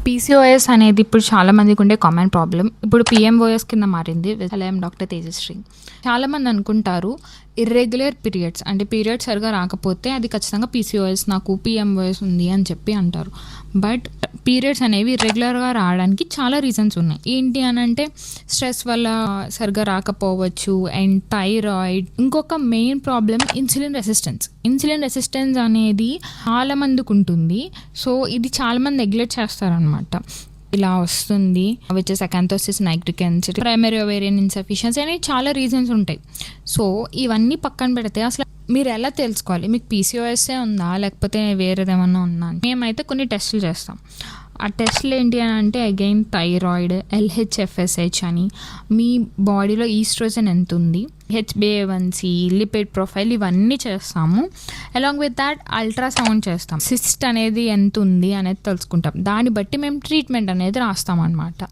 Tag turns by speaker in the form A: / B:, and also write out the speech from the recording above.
A: PCOS అనేది ఇప్పుడు చాలా మందికి ఉండే కామన్ ప్రాబ్లం. ఇప్పుడు పీఎంఓఎస్ కింద మారింది. I'm doctor Tejasri. చాలామంది అనుకుంటారు ఇర్రెగ్యులర్ పీరియడ్స్ అంటే పీరియడ్స్ సరిగా రాకపోతే అది ఖచ్చితంగా పీసీఓఎస్, నాకు పీఎంఓఎస్ ఉంది అని చెప్పి అంటారు. బట్ పీరియడ్స్ అనేవి ఇర్రెగ్యులర్గా రావడానికి చాలా రీజన్స్ ఉన్నాయి. ఏంటి అని అంటే స్ట్రెస్ వల్ల సరిగా రాకపోవచ్చు, అండ్ థైరాయిడ్. ఇంకొక మెయిన్ ప్రాబ్లం ఇన్సులిన్ రెసిస్టెన్స్ అనేది చాలా మందికి ఉంటుంది. సో ఇది చాలా మంది నెగ్లెక్ట్ చేస్తారనమాట. ఇలా వస్తుంది, which is acanthosis nigricans, primary ovarian insufficiency అనేవి చాలా రీజన్స్ ఉంటాయి. సో ఇవన్నీ పక్కన పెడితే అసలు మీరు ఎలా తెలుసుకోవాలి మీకు పీసీఓఎస్ఏ ఉందా లేకపోతే వేరేదేమన్నా ఉందా? మేమైతే కొన్ని టెస్టులు చేస్తాం. ఆ టెస్ట్లు ఏంటి అని అంటే అగైన్ థైరాయిడ్, LHFSH అని, మీ బాడీలో ఈస్ట్రోజన్ ఎంత ఉంది, HbA1c, లిపిడ్ ప్రొఫైల్, ఇవన్నీ చేస్తాము. అలాంగ్ విత్ దాట్ అల్ట్రాసౌండ్ చేస్తాం. సిస్ట్ అనేది ఎంత ఉంది అనేది తెలుసుకుంటాం. దాన్ని బట్టి మేము ట్రీట్మెంట్ అనేది రాస్తాం అన్నమాట.